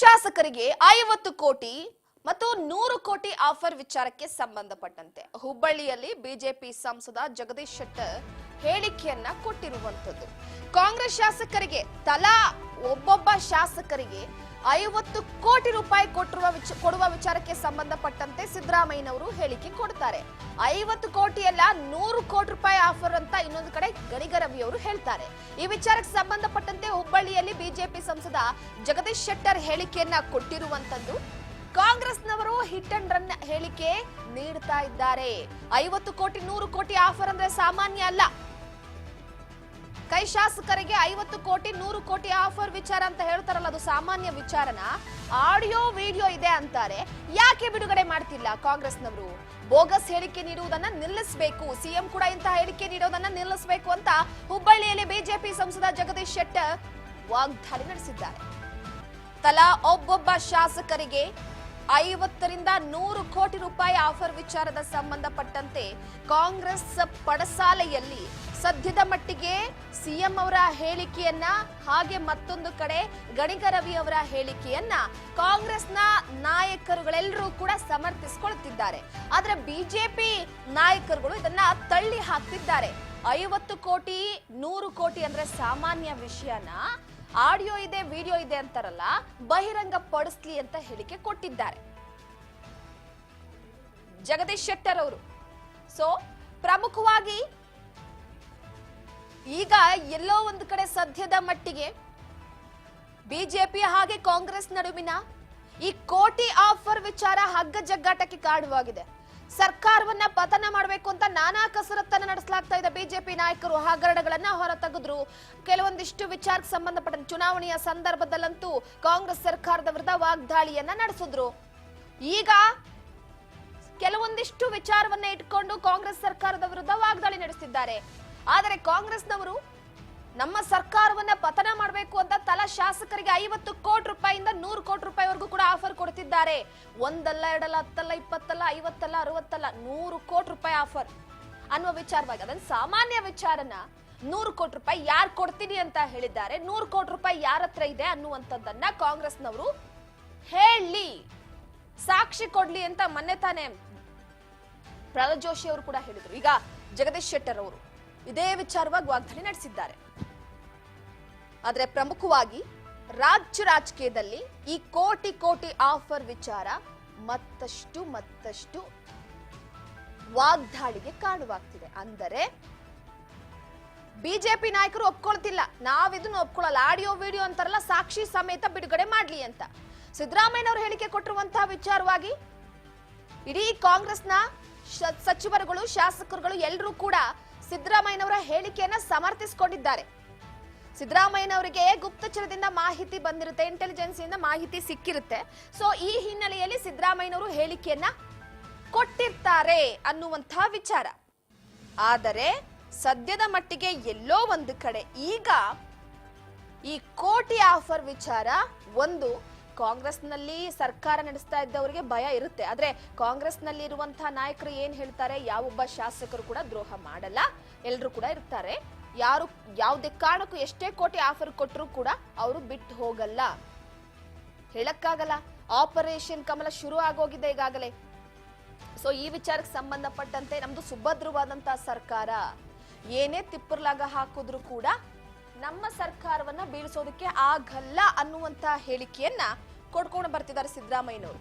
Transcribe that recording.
ಶಾಸಕರಿಗೆ 50 ಕೋಟಿ ಮತ್ತು 100 ಕೋಟಿ ಆಫರ್ ವಿಚಾರಕ್ಕೆ ಸಂಬಂಧಪಟ್ಟಂತೆ ಹುಬ್ಬಳ್ಳಿಯಲ್ಲಿ ಬಿಜೆಪಿ ಸಂಸದ ಜಗದೀಶ್ ಶೆಟ್ಟರ್ ಹೇಳಿಕೆಯನ್ನ ಕೊಟ್ಟಿರುವಂತದ್ದು. ಕಾಂಗ್ರೆಸ್ ಶಾಸಕರಿಗೆ ತಲಾ ಒಬ್ಬೊಬ್ಬ ಶಾಸಕರಿಗೆ 50 ಕೋಟಿ ರೂಪಾಯಿ ಕೊಡುವ ವಿಚಾರಕ್ಕೆ ಸಂಬಂಧಪಟ್ಟಂತೆ ಸಿದ್ದರಾಮಯ್ಯನವರು ಹೇಳಿಕೆ ಕೊಡ್ತಾರೆ. 50 ಕೋಟಿ ಅಲ್ಲ 100 ಕೋಟಿ ರೂಪಾಯಿ ಆಫರ್ ಅಂತ ಇನ್ನೊಂದು ಕಡೆ ಗಣಿಗ ರವಿ ಅವರು ಹೇಳ್ತಾರೆ. ಈ ವಿಚಾರಕ್ಕೆ ಸಂಬಂಧಪಟ್ಟಂತೆ ಹುಬ್ಬಳ್ಳಿಯಲ್ಲಿ ಬಿಜೆಪಿ ಸಂಸದ ಜಗದೀಶ್ ಶೆಟ್ಟರ್ ಹೇಳಿಕೆಯನ್ನ ಕೊಟ್ಟಿರುವಂತದ್ದು. ಕಾಂಗ್ರೆಸ್ನವರು ಹಿಟ್ ಅಂಡ್ ರನ್ ಹೇಳಿಕೆ ನೀಡ್ತಾ ಇದ್ದಾರೆ. 50 ಕೋಟಿ 100 ಕೋಟಿ ಆಫರ್ ಅಂದ್ರೆ ಸಾಮಾನ್ಯ ಅಲ್ಲ. ಕೈ ಶಾಸಕರಿಗೆ 50 ಕೋಟಿ 100 ಕೋಟಿ ಆಫರ್ ವಿಚಾರ ಅಂತ ಹೇಳ್ತಾರಲ್ಲ, ಅದು ಸಾಮಾನ್ಯ ವಿಚಾರನ. ಆಡಿಯೋ ವಿಡಿಯೋ ಇದೆ ಅಂತಾರೆ, ಯಾಕೆ ಬಿಡುಗಡೆ ಮಾಡ್ತಿಲ್ಲ ಕಾಂಗ್ರೆಸ್ನವರು? ಬೋಗಸ್ ಹೇಳಿಕೆ ನೀಡುವುದನ್ನ ನಿಲ್ಲಿಸಬೇಕು, ಸಿಎಂ ಕೂಡ ಇಂತಹ ಹೇಳಿಕೆ ನೀಡುವುದನ್ನ ನಿಲ್ಲಿಸಬೇಕು ಅಂತ ಹುಬ್ಬಳ್ಳಿಯಲ್ಲಿ ಬಿಜೆಪಿ ಸಂಸದ ಜಗದೀಶ್ ಶೆಟ್ಟರ್ ವಾಗ್ದಾಳಿ ನಡೆಸಿದ್ದಾರೆ. ತಲಾ ಒಬ್ಬೊಬ್ಬ ಶಾಸಕರಿಗೆ 50ರಿಂದ 100 ಕೋಟಿ ರೂಪಾಯಿ ಆಫರ್ ವಿಚಾರದ ಸಂಬಂಧಪಟ್ಟಂತೆ ಕಾಂಗ್ರೆಸ್ ಪಡಸಾಲೆಯಲ್ಲಿ ಸದ್ಯದ ಮಟ್ಟಿಗೆ ಸಿಎಂ ಅವರ ಹೇಳಿಕೆಯನ್ನ, ಹಾಗೆ ಮತ್ತೊಂದು ಕಡೆ ಗಣಿಗ ರವಿ ಅವರ ಹೇಳಿಕೆಯನ್ನ ಕಾಂಗ್ರೆಸ್ನ ನಾಯಕರುಗಳೆಲ್ಲರೂ ಕೂಡ ಸಮರ್ಥಿಸಿಕೊಳ್ಳುತ್ತಿದ್ದಾರೆ. ಆದ್ರೆ ಬಿಜೆಪಿ ನಾಯಕರುಗಳು ಇದನ್ನ ತಳ್ಳಿ ಹಾಕ್ತಿದ್ದಾರೆ. 50 ಕೋಟಿ 100 ಕೋಟಿ ಅಂದ್ರೆ ಸಾಮಾನ್ಯ ವಿಷಯನ ಆಡಿಯೋ ಇದೆ ವಿಡಿಯೋ ಇದೆ ಅಂತಾರಲ್ಲ, ಬಹಿರಂಗ ಪಡಿಸ್ಲಿ ಅಂತ ಹೇಳಿಕೆ ಕೊಟ್ಟಿದ್ದಾರೆ ಜಗದೀಶ್ ಶೆಟ್ಟರ್ ಅವರು. ಸೊ ಪ್ರಮುಖವಾಗಿ ಈಗ ಎಲ್ಲೋ ಒಂದು ಕಡೆ ಸದ್ಯದ ಮಟ್ಟಿಗೆ ಬಿಜೆಪಿ ಹಾಗೆ ಕಾಂಗ್ರೆಸ್ ನಡುವಿನ ಈ ಕೋಟಿ ಆಫರ್ ವಿಚಾರ ಹಗ್ಗ ಜಗ್ಗಾಟಕ್ಕೆ ಕಾರಣವಾಗಿದೆ. ಸರ್ಕಾರವನ್ನ ಪತನ ಮಾಡಬೇಕು ಅಂತ ನಾನಾ ಕಸರತ್ತನ್ನ ನಡೆಸಲಾಗ್ತಾ ಇದೆ. ಬಿಜೆಪಿ ನಾಯಕರು ಹಗರಣಗಳನ್ನ ಹೊರತೆಗೆದ್ರು. ಕೆಲವೊಂದಿಷ್ಟು ವಿಚಾರಕ್ಕೆ ಸಂಬಂಧಪಟ್ಟ ಚುನಾವಣೆಯ ಸಂದರ್ಭದಲ್ಲಂತೂ ಕಾಂಗ್ರೆಸ್ ಸರ್ಕಾರದ ವಿರುದ್ಧ ವಾಗ್ದಾಳಿಯನ್ನ ನಡೆಸಿದ್ರು. ಈಗ ಕೆಲವೊಂದಿಷ್ಟು ವಿಚಾರವನ್ನ ಇಟ್ಕೊಂಡು ಕಾಂಗ್ರೆಸ್ ಸರ್ಕಾರದ ವಿರುದ್ಧ ವಾಗ್ದಾಳಿ ನಡೆಸುತ್ತಿದ್ದಾರೆ. ಆದರೆ ಕಾಂಗ್ರೆಸ್ನವರು ನಮ್ಮ ಸರ್ಕಾರವನ್ನ ಪತನ ಮಾಡಬೇಕು ಅಂತ ತಲಾ ಶಾಸಕರಿಗೆ 50 ಕೋಟಿ ರೂಪಾಯಿಂದ 100 ಕೋಟಿ ರೂಪಾಯಿವರೆಗೂ ಕೂಡ ಆಫರ್ ಕೊಡ್ತಿದ್ದಾರೆ. ಒಂದಲ್ಲ ಎರಡಲ್ಲ 10 20 50 60 100 ಕೋಟಿ ರೂಪಾಯಿ ಆಫರ್ ಅನ್ನುವ ವಿಚಾರವಾಗಿ, ಅದನ್ನ ಸಾಮಾನ್ಯ ವಿಚಾರನ 100 ಕೋಟಿ ರೂಪಾಯಿ ಯಾರು ಕೊಡ್ತೀನಿ ಅಂತ ಹೇಳಿದ್ದಾರೆ, 100 ಕೋಟಿ ರೂಪಾಯಿ ಯಾರ ಹತ್ರ ಇದೆ ಅನ್ನುವಂಥದ್ದನ್ನ ಕಾಂಗ್ರೆಸ್ನವರು ಹೇಳಿ ಸಾಕ್ಷಿ ಕೊಡ್ಲಿ ಅಂತ ಮೊನ್ನೆ ತಾನೇ ಪ್ರಹ್ಲಾದ್ ಜೋಶಿ ಅವರು ಕೂಡ ಹೇಳಿದ್ರು. ಈಗ ಜಗದೀಶ್ ಶೆಟ್ಟರ್ ಅವರು ಇದೇ ವಿಚಾರವಾಗಿ ವಾಗ್ದಾಳಿ ನಡೆಸಿದ್ದಾರೆ. ಆದ್ರೆ ಪ್ರಮುಖವಾಗಿ ರಾಜ್ಯ ರಾಜಕೀಯದಲ್ಲಿ ಈ ಕೋಟಿ ಕೋಟಿ ಆಫರ್ ವಿಚಾರ ಮತ್ತಷ್ಟು ವಾಗ್ದಾಳಿಗೆ ಕಾರಣವಾಗ್ತಿದೆ. ಅಂದರೆ ಬಿಜೆಪಿ ನಾಯಕರು ಒಪ್ಕೊಳ್ತಿಲ್ಲ, ನಾವಿದನ್ನು ಒಪ್ಕೊಳ್ಳಲ್ಲ, ಆಡಿಯೋ ವಿಡಿಯೋ ಅಂತಾರಲ್ಲ ಸಾಕ್ಷಿ ಸಮೇತ ಬಿಡುಗಡೆ ಮಾಡ್ಲಿ ಅಂತ. ಸಿದ್ದರಾಮಯ್ಯನವರು ಹೇಳಿಕೆ ಕೊಟ್ಟಿರುವಂತಹ ವಿಚಾರವಾಗಿ ಇಡೀ ಕಾಂಗ್ರೆಸ್ನ ಸಚಿವರುಗಳು ಶಾಸಕರುಗಳು ಎಲ್ಲರೂ ಕೂಡ ಸಿದ್ದರಾಮಯ್ಯನವರ ಹೇಳಿಕೆಯನ್ನ ಸಮರ್ಥಿಸಿಕೊಂಡಿದ್ದಾರೆ. ಸಿದ್ದರಾಮಯ್ಯನವರಿಗೆ ಗುಪ್ತಚರದಿಂದ ಮಾಹಿತಿ ಬಂದಿರುತ್ತೆ, ಇಂಟೆಲಿಜೆನ್ಸ್ ಇಂದ ಮಾಹಿತಿ ಸಿಕ್ಕಿರುತ್ತೆ. ಸೊ ಈ ಹಿನ್ನೆಲೆಯಲ್ಲಿ ಸಿದ್ದರಾಮಯ್ಯನವರು ಹೇಳಿಕೆಯನ್ನ ಕೊಟ್ಟಿರ್ತಾರೆ ಅನ್ನುವಂತಹ ವಿಚಾರ. ಆದರೆ ಸದ್ಯದ ಮಟ್ಟಿಗೆ ಎಲ್ಲೋ ಒಂದು ಕಡೆ ಈಗ ಈ ಕೋಟಿ ಆಫರ್ ವಿಚಾರ, ಒಂದು ಕಾಂಗ್ರೆಸ್ನಲ್ಲಿ ಸರ್ಕಾರ ನಡೆಸ್ತಾ ಇದ್ದವರಿಗೆ ಭಯ ಇರುತ್ತೆ. ಆದ್ರೆ ಕಾಂಗ್ರೆಸ್ನಲ್ಲಿ ಇರುವಂತಹ ನಾಯಕರು ಏನ್ ಹೇಳ್ತಾರೆ, ಯಾವೊಬ್ಬ ಶಾಸಕರು ಕೂಡ ದ್ರೋಹ ಮಾಡಲ್ಲ, ಎಲ್ಲರೂ ಕೂಡ ಇರ್ತಾರೆ, ಯಾರು ಯಾವುದೇ ಕಾರಣಕ್ಕೂ ಎಷ್ಟೇ ಕೋಟಿ ಆಫರ್ ಕೊಟ್ಟರು ಕೂಡ ಅವರು ಬಿಟ್ಟು ಹೋಗಲ್ಲ, ಹೇಳಕ್ಕಾಗಲ್ಲ. ಆಪರೇಷನ್ ಕಮಲ ಶುರು ಆಗೋಗಿದೆ ಈಗಾಗಲೇ. ಸೊ ಈ ವಿಚಾರಕ್ಕೆ ಸಂಬಂಧಪಟ್ಟಂತೆ ನಮ್ದು ಸುಭದ್ರವಾದಂತಹ ಸರ್ಕಾರ, ಏನೇ ತಿಪ್ಪರ್ಲಾಗ ಹಾಕಿದ್ರು ಕೂಡ ನಮ್ಮ ಸರ್ಕಾರವನ್ನ ಬೀಳಿಸೋದಕ್ಕೆ ಆಗಲ್ಲ ಅನ್ನುವಂತ ಹೇಳಿಕೆಯನ್ನ ಕೊಡ್ಕೊಂಡು ಬರ್ತಿದ್ದಾರೆ ಸಿದ್ದರಾಮಯ್ಯನವರು.